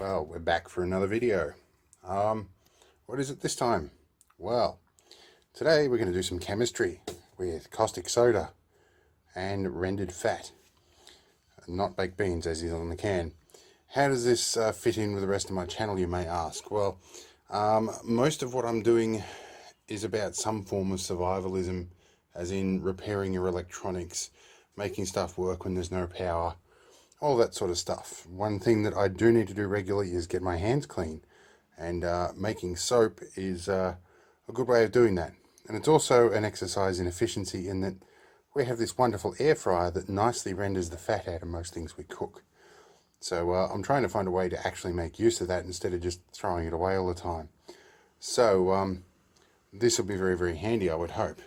Well, we're back for another video. What is it this time? Well, today we're going to do some chemistry with caustic soda and rendered fat, not baked beans as is on the can. How does this fit in with the rest of my channel, you may ask? Well, most of what I'm doing is about some form of survivalism, as in repairing your electronics, making stuff work when there's no power, all that sort of stuff. One thing that I do need to do regularly is get my hands clean, and making soap is a good way of doing that. And it's also an exercise in efficiency, in that we have this wonderful air fryer that nicely renders the fat out of most things we cook. So I'm trying to find a way to actually make use of that instead of just throwing it away all the time. So this will be very, very handy, I would hope.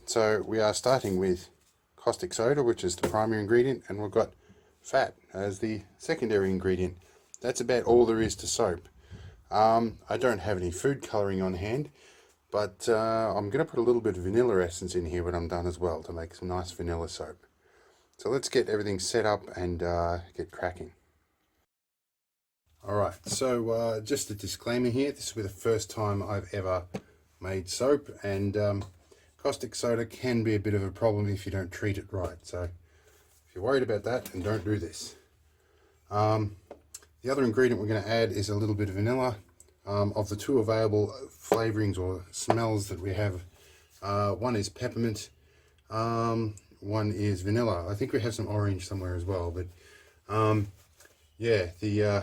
So we are starting with caustic soda, which is the primary ingredient, and we've got fat as the secondary ingredient. That's about all there is to soap. I don't have any food colouring on hand, but I'm going to put a little bit of vanilla essence in here when I'm done as well to make some nice vanilla soap. So let's get everything set up and get cracking. Alright, so just a disclaimer here, this will be the first time I've ever made soap, and caustic soda can be a bit of a problem if you don't treat it right. So if you're worried about that, then don't do this. The other ingredient we're going to add is a little bit of vanilla. Of the two available flavorings or smells that we have, one is peppermint, one is vanilla. I think we have some orange somewhere as well, but yeah, the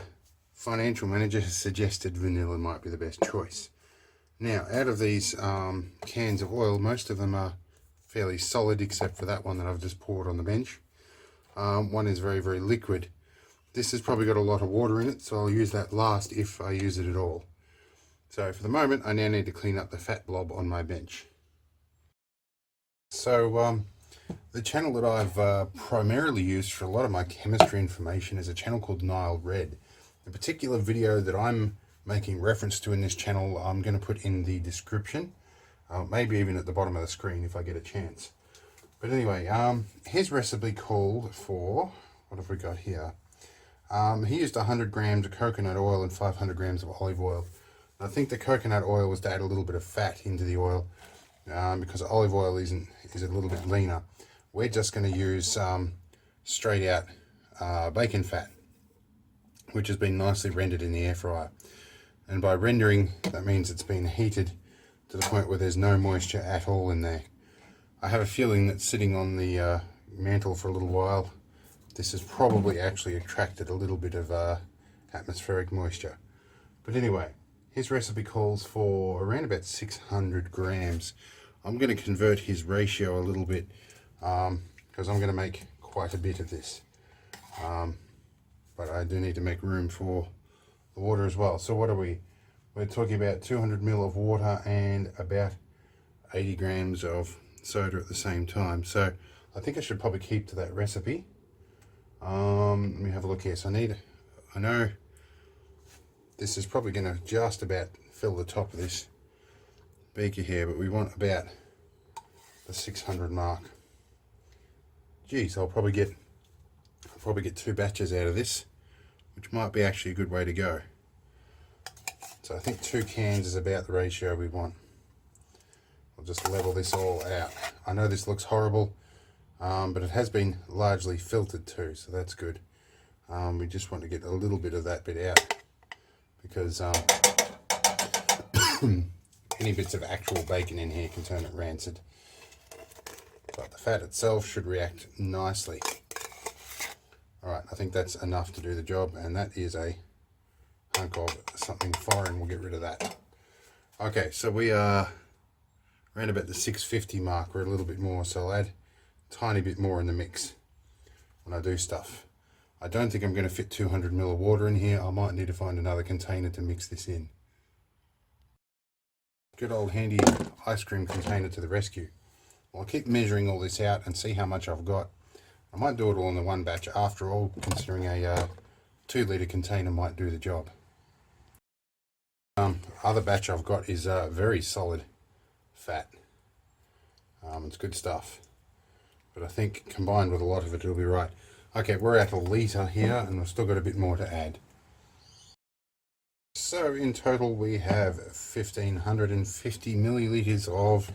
financial manager has suggested vanilla might be the best choice. Now, out of these cans of oil, most of them are fairly solid, except for that one that I've just poured on the bench. One is very, very liquid. This has probably got a lot of water in it, so I'll use that last if I use it at all. So for the moment, I now need to clean up the fat blob on my bench. So the channel that I've primarily used for a lot of my chemistry information is a channel called Nile Red. The particular video that I'm making reference to in this channel, I'm going to put in the description, maybe even at the bottom of the screen if I get a chance. But anyway, his recipe called for, what have we got here? He used 100 grams of coconut oil and 500 grams of olive oil. And I think the coconut oil was to add a little bit of fat into the oil, because olive oil is a little bit leaner. We're just going to use straight out bacon fat, which has been nicely rendered in the air fryer. And by rendering, that means it's been heated to the point where there's no moisture at all in there. I have a feeling that sitting on the mantle for a little while, this has probably actually attracted a little bit of atmospheric moisture. But anyway, his recipe calls for around about 600 grams. I'm going to convert his ratio a little bit, because I'm going to make quite a bit of this. But I do need to make room for the water as well. So what are we? We're talking about 200 ml of water and about 80 grams of soda at the same time. So I think I should probably keep to that recipe. Let me have a look here. So I know this is probably going to just about fill the top of this beaker here, but we want about the 600 mark. Geez, I'll probably get 2 batches out of this, which might be actually a good way to go. So I think 2 cans is about the ratio we want. I'll just level this all out. I know this looks horrible, but it has been largely filtered too, so that's good. We just want to get a little bit of that bit out, because any bits of actual bacon in here can turn it rancid. But the fat itself should react nicely. Alright, I think that's enough to do the job, and that is a hunk of something foreign. We'll get rid of that. Okay, so we are around about the 650 mark, or a little bit more, so I'll add a tiny bit more in the mix when I do stuff. I don't think I'm going to fit 200 ml of water in here. I might need to find another container to mix this in. Good old handy ice cream container to the rescue. I'll keep measuring all this out and see how much I've got. I might do it all in the one batch after all, considering a 2 litre container might do the job. Other batch I've got is very solid fat. It's good stuff, but I think combined with a lot of it, it'll be right. Okay, we're at a litre here, and we've still got a bit more to add. So in total we have 1550 milliliters of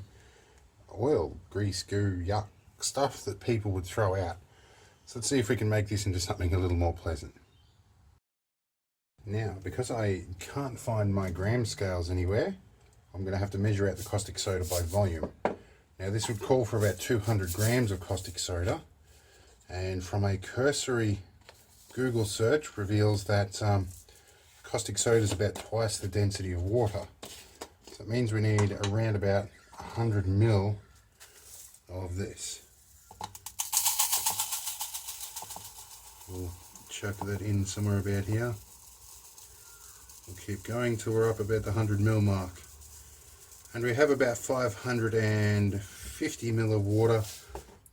oil, grease, goo, yuck, stuff that people would throw out. So let's see if we can make this into something a little more pleasant. Now, because I can't find my gram scales anywhere, I'm going to have to measure out the caustic soda by volume. Now this would call for about 200 grams of caustic soda, and from a cursory Google search reveals that caustic soda is about twice the density of water. So it means we need around about 100 ml of this. We'll chuck that in somewhere about here. We'll keep going till we're up about the 100 ml mark. And we have about 550 ml of water.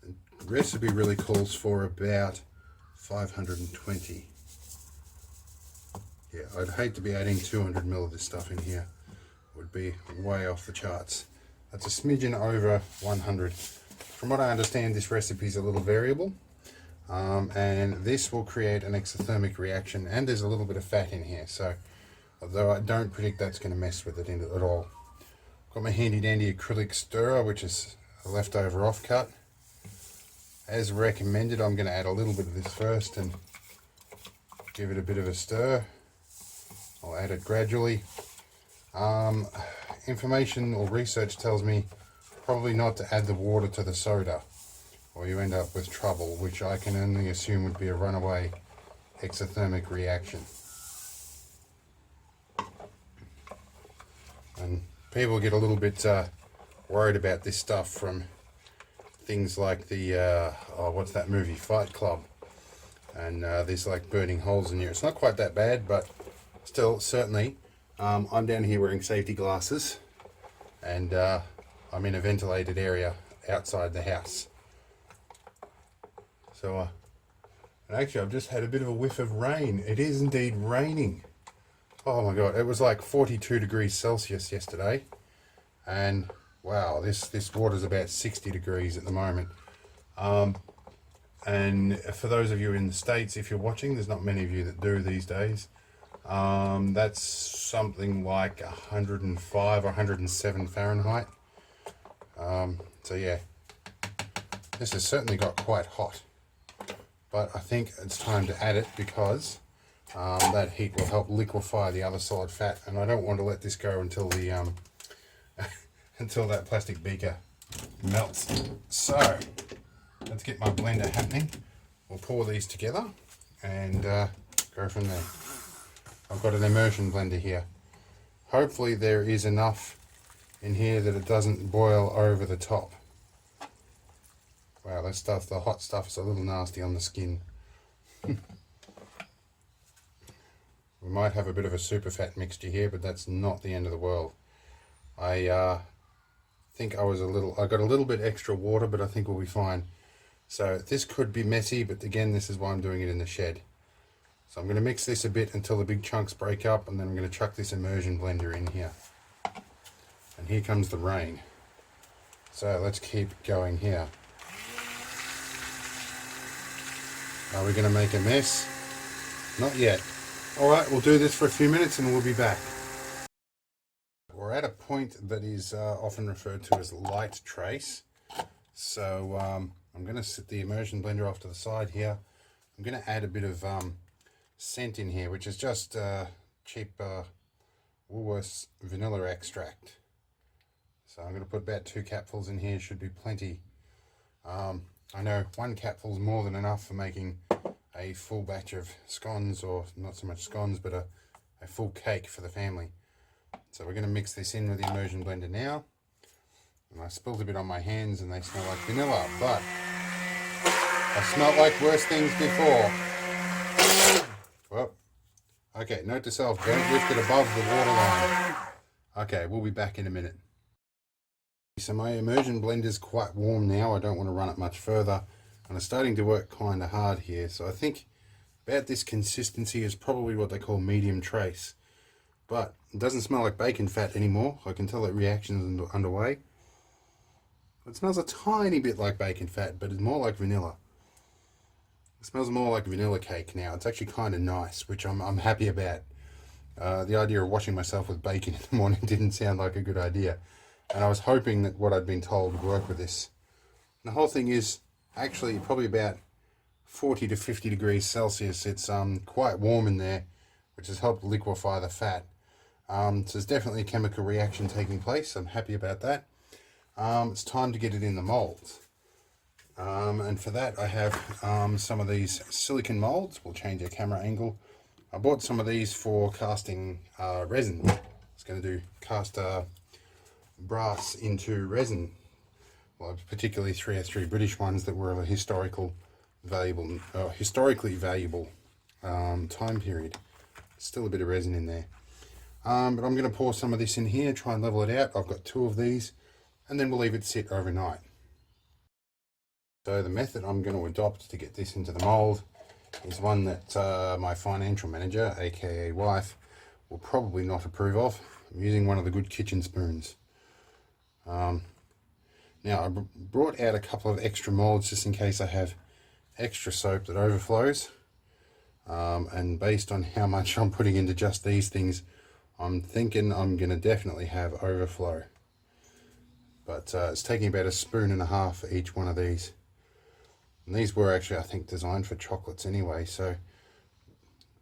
The recipe really calls for about 520. Yeah, I'd hate to be adding 200 ml of this stuff in here. It would be way off the charts. That's a smidgen over 100. From what I understand, this recipe is a little variable. And this will create an exothermic reaction, and there's a little bit of fat in here, so although I don't predict that's going to mess with it at all. Got my handy dandy acrylic stirrer, which is a leftover offcut. As recommended, I'm going to add a little bit of this first and give it a bit of a stir. I'll add it gradually. Information or research tells me probably not to add the water to the soda, or you end up with trouble, which I can only assume would be a runaway exothermic reaction. And people get a little bit worried about this stuff from things like the, what's that movie, Fight Club. And there's like burning holes in here. It's not quite that bad, but still, certainly, I'm down here wearing safety glasses, and I'm in a ventilated area outside the house. So, and actually I've just had a bit of a whiff of rain. It is indeed raining. Oh my God, it was like 42 degrees Celsius yesterday. And wow, this water's about 60 degrees at the moment. And for those of you in the States, if you're watching, there's not many of you that do these days. That's something like 105 or 107 Fahrenheit. So yeah, this has certainly got quite hot. But I think it's time to add it because that heat will help liquefy the other solid fat, and I don't want to let this go until the until that plastic beaker melts. So let's get my blender happening. We'll pour these together and go from there. I've got an immersion blender here. Hopefully there is enough in here that it doesn't boil over the top. Wow, that stuff, the hot stuff, is a little nasty on the skin. We might have a bit of a super fat mixture here, but that's not the end of the world. I think I got a little bit extra water, but I think we'll be fine. So this could be messy, but again, this is why I'm doing it in the shed. So I'm going to mix this a bit until the big chunks break up, and then I'm going to chuck this immersion blender in here. And here comes the rain. So let's keep going here. Are we going to make a mess? Not yet. Alright, we'll do this for a few minutes and we'll be back. We're at a point that is often referred to as light trace. So I'm going to set the immersion blender off to the side here. I'm going to add a bit of scent in here, which is just cheap Woolworths vanilla extract. So I'm going to put about 2 capfuls in here, should be plenty. I know 1 capful is more than enough for making a full batch of scones, or not so much scones, but a full cake for the family. So we're going to mix this in with the immersion blender now. And I spilled a bit on my hands and they smell like vanilla, but I smelled like worse things before. Well, okay, note to self, don't lift it above the waterline. Okay, we'll be back in a minute. So my immersion blender is quite warm now. I don't want to run it much further, and it's starting to work kind of hard here. So I think about this consistency is probably what they call medium trace. But it doesn't smell like bacon fat anymore. I can tell that reaction is underway. It smells a tiny bit like bacon fat, but it's more like vanilla. It smells more like vanilla cake now. It's actually kind of nice, which I'm happy about. The idea of washing myself with bacon in the morning didn't sound like a good idea. And I was hoping that what I'd been told would work with this. And the whole thing is actually probably about 40 to 50 degrees Celsius. It's quite warm in there, which has helped liquefy the fat. So there's definitely a chemical reaction taking place. I'm happy about that. It's time to get it in the molds. And for that I have some of these silicon molds. We'll change our camera angle. I bought some of these for casting resin. It's going to do cast brass into resin. Well, particularly 3S3 British ones that were of a historically valuable time period. Still a bit of resin in there. But I'm going to pour some of this in here, try and level it out. I've got 2 of these, and then we'll leave it sit overnight. So the method I'm going to adopt to get this into the mold is one that my financial manager, aka wife, will probably not approve of. I'm using one of the good kitchen spoons. Now I brought out a couple of extra molds just in case I have extra soap that overflows. And based on how much I'm putting into just these things, I'm thinking I'm going to definitely have overflow. But it's taking about 1.5 spoons for each one of these. And these were actually, I think, designed for chocolates anyway, so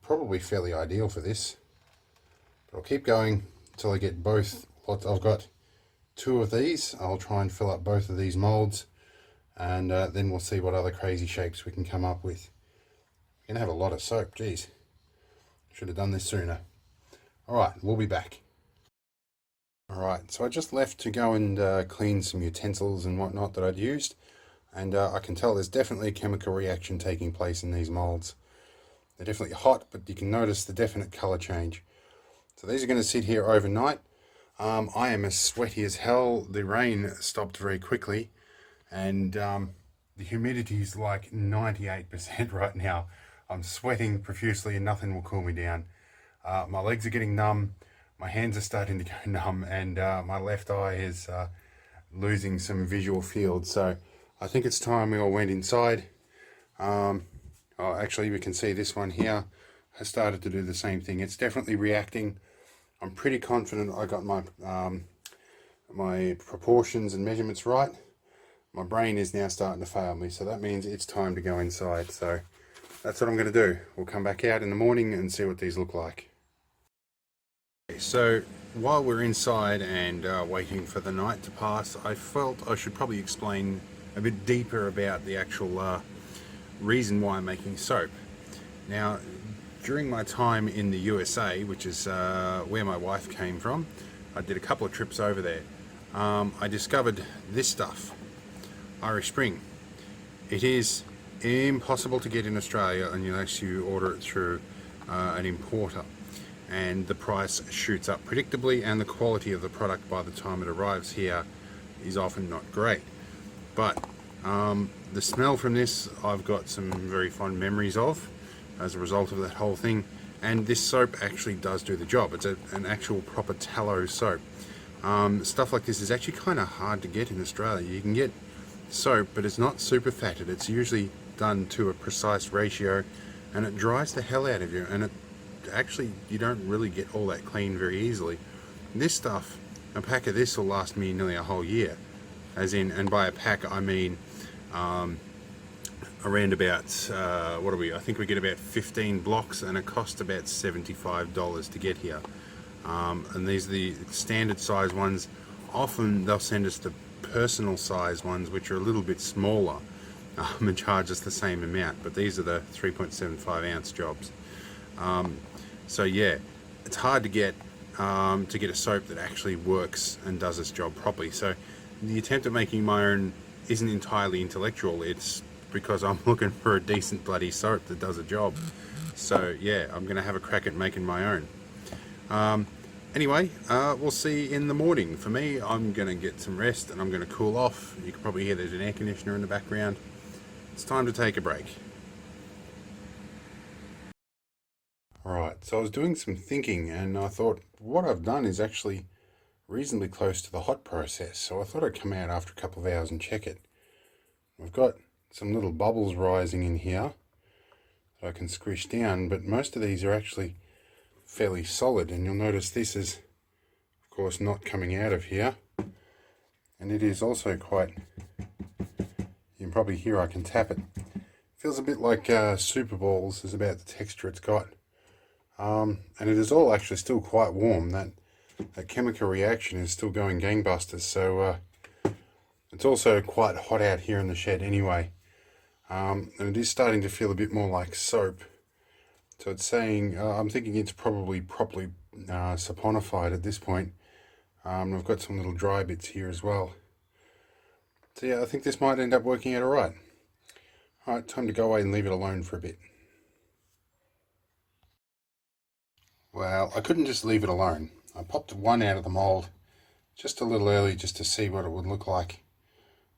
probably fairly ideal for this. But I'll keep going until I get both. I've got 2 of these. I'll try and fill up both of these molds, and then we'll see what other crazy shapes we can come up with. We're going to have a lot of soap, geez. Should have done this sooner. Alright, we'll be back. Alright, so I just left to go and clean some utensils and whatnot that I'd used. And I can tell there's definitely a chemical reaction taking place in these molds. They're definitely hot, but you can notice the definite color change. So these are going to sit here overnight. I am as sweaty as hell. The rain stopped very quickly, and the humidity is like 98% right now. I'm sweating profusely and nothing will cool me down. My legs are getting numb, my hands are starting to go numb, and my left eye is losing some visual field. So I think it's time we all went inside. Actually, we can see this one here has started to do the same thing. It's definitely reacting. I'm pretty confident I got my my proportions and measurements right. My brain is now starting to fail me, so that means it's time to go inside. So that's what I'm going to do. We'll come back out in the morning and see what these look like. So while we're inside and waiting for the night to pass, I felt I should probably explain a bit deeper about the actual reason why I'm making soap. Now, during my time in the USA, which is where my wife came from, I did a couple of trips over there. I discovered this stuff, Irish Spring. It is impossible to get in Australia unless you order it through an importer, and the price shoots up predictably, and the quality of the product by the time it arrives here is often not great. But the smell from this I've got some very fond memories of as a result of that whole thing, and this soap actually does do the job. It's an actual proper tallow soap. Stuff like this is actually kind of hard to get in Australia. You can get soap, but it's not super fatted. It's usually done to a precise ratio, and it dries the hell out of you, and it actually, you don't really get all that clean very easily. This stuff, a pack of this will last me nearly a whole year. As in, and by a pack I mean around about I think we get about 15 blocks, and it costs about $75 to get here. And these are the standard size ones. Often they'll send us the personal size ones, which are a little bit smaller, and charge us the same amount, but these are the 3.75 ounce jobs. So yeah, it's hard to get a soap that actually works and does its job properly. So the attempt at making my own isn't entirely intellectual. It's because I'm looking for a decent bloody soap that does a job. So yeah, I'm gonna have a crack at making my own. Anyway, we'll see in the morning. For me, I'm gonna get some rest and I'm gonna cool off. You can probably hear there's an air conditioner in the background. It's time to take a break. Alright, so I was doing some thinking, and I thought what I've done is actually reasonably close to the hot process. So I thought I'd come out after a couple of hours and check it. We've got some little bubbles rising in here that I can squish down, but most of these are actually fairly solid, and you'll notice this is of course not coming out of here, and it is also quite, you can probably hear I can tap it. Feels a bit like Super Balls is about the texture it's got, and it is all actually still quite warm. That chemical reaction is still going gangbusters, so it's also quite hot out here in the shed anyway, and it is starting to feel a bit more like soap. So it's saying, I'm thinking it's probably properly saponified at this point. I've got some little dry bits here as well. So yeah, I think this might end up working out alright. Alright, time to go away and leave it alone for a bit. Well, I couldn't just leave it alone. I popped one out of the mould just a little early just to see what it would look like.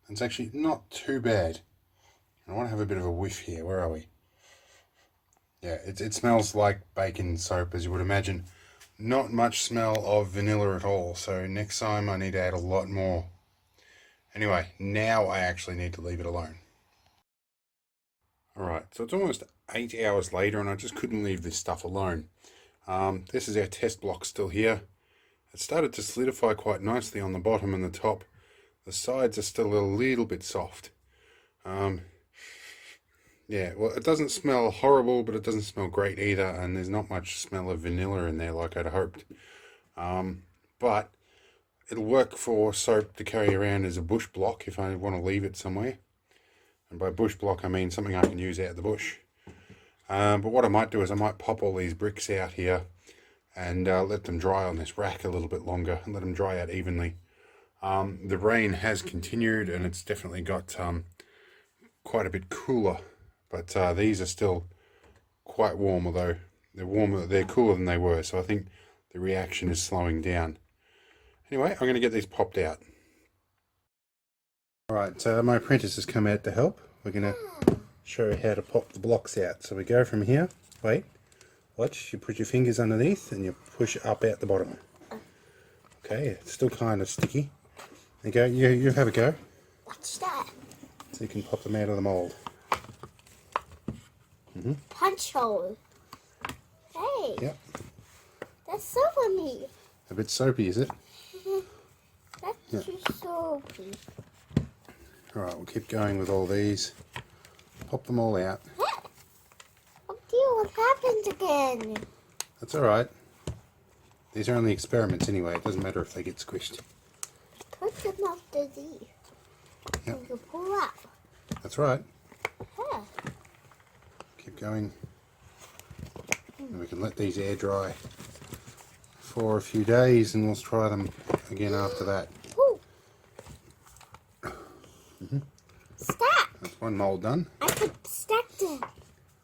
It's actually not too bad. I want to have a bit of a whiff here. Where are we? Yeah, it smells like bacon soap, as you would imagine. Not much smell of vanilla at all, so next time I need to add a lot more. Anyway, now I actually need to leave it alone. Alright, so it's almost 8 hours later and I just couldn't leave this stuff alone. This is our test block still here. It started to solidify quite nicely on the bottom and the top. The sides are still a little bit soft. Yeah, well, it doesn't smell horrible, but it doesn't smell great either, and there's not much smell of vanilla in there like I'd hoped. But it'll work for soap to carry around as a bush block if I want to leave it somewhere. And by bush block, I mean something I can use out the bush. But what I might do is I might pop all these bricks out here and let them dry on this rack a little bit longer and let them dry out evenly. The rain has continued and it's definitely got quite a bit cooler. But these are still quite warm, although they're cooler than they were. So I think the reaction is slowing down. Anyway, I'm going to get these popped out. Alright, so my apprentice has come out to help. We're going to show you how to pop the blocks out. So we go from here. Wait, watch. You put your fingers underneath and you push up out the bottom. Okay, it's still kind of sticky. There you go. You have a go. What's that? So you can pop them out of the mould. Punch hole. Hey. Yep. That's so funny. A bit soapy, is it? That's too soapy. Alright, we'll keep going with all these. Pop them all out. Oh dear, what happened again? That's alright. These are only experiments anyway. It doesn't matter if they get squished. Put them after these. Yep. And you pull up. That's right. Yeah. Keep going. And we can let these air dry for a few days and we'll try them again after that. Ooh. Stack. That's one mould done. I could stack them.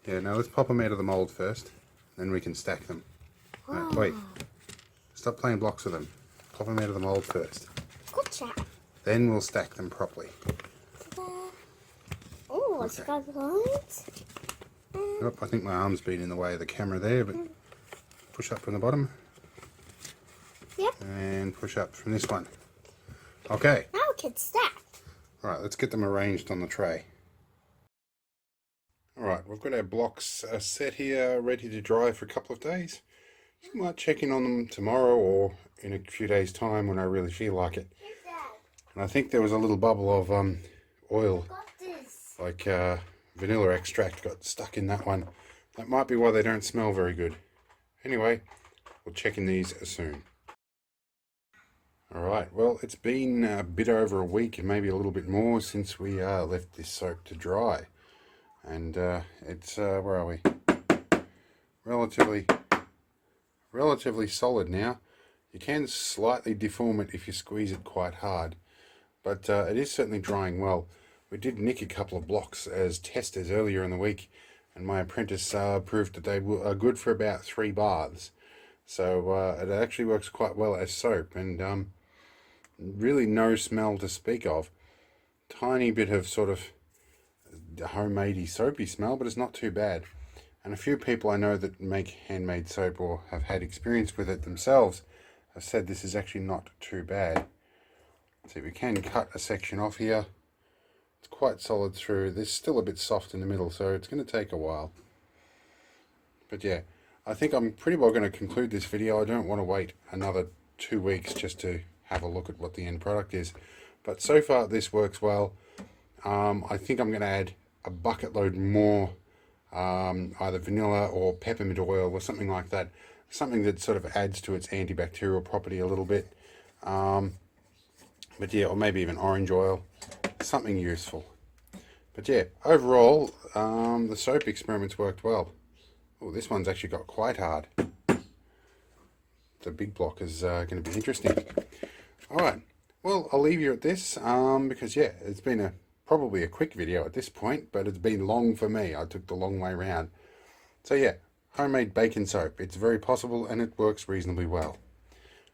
Yeah, now let's pop them out of the mould first. Then we can stack them. No, wait. Stop playing blocks with them. Pop them out of the mould first. Good job. Then we'll stack them properly. Oh, it's got lines. Oh, I think my arm's been in the way of the camera there, but push up from the bottom. Yep. And push up from this one. Okay. Now we can stack. Alright, let's get them arranged on the tray. Alright, we've got our blocks set here, ready to dry for a couple of days. I might check in on them tomorrow or in a few days' time when I really feel like it. And I think there was a little bubble of oil, like vanilla extract got stuck in that one. That might be why they don't smell very good. Anyway, we'll check in these soon. Alright, well, it's been a bit over a week and maybe a little bit more since we left this soap to dry. And it's, where are we? Relatively solid now. You can slightly deform it if you squeeze it quite hard. But it is certainly drying well. We did nick a couple of blocks as testers earlier in the week. And my apprentice proved that they are good for about 3 baths. So it actually works quite well as soap. And really no smell to speak of. Tiny bit of sort of homemade-y soapy smell, but it's not too bad. And a few people I know that make handmade soap or have had experience with it themselves have said this is actually not too bad. So we can cut a section off here. It's quite solid through. There's still a bit soft in the middle, so it's going to take a while. But yeah, I think I'm pretty well going to conclude this video. I don't want to wait another 2 weeks just to have a look at what the end product is. But so far this works well. I think I'm going to add a bucket load more, either vanilla or peppermint oil or something like that. Something that sort of adds to its antibacterial property a little bit. But yeah, or maybe even orange oil. Something useful. But yeah, overall, the soap experiments worked well. Oh, this one's actually got quite hard. The big block is going to be interesting. Alright, well, I'll leave you at this because yeah, it's been probably a quick video at this point, but it's been long for me. I took the long way round. So yeah, homemade baking soap. It's very possible and it works reasonably well.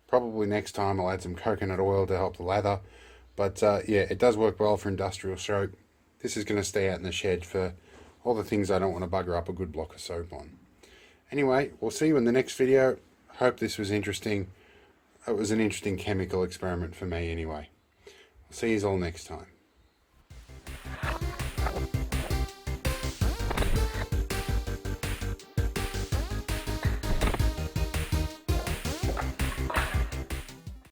Probably next time I'll add some coconut oil to help the lather. But yeah, it does work well for industrial soap. This is going to stay out in the shed for all the things I don't want to bugger up a good block of soap on. Anyway, we'll see you in the next video. Hope this was interesting. It was an interesting chemical experiment for me anyway. I'll see you all next time.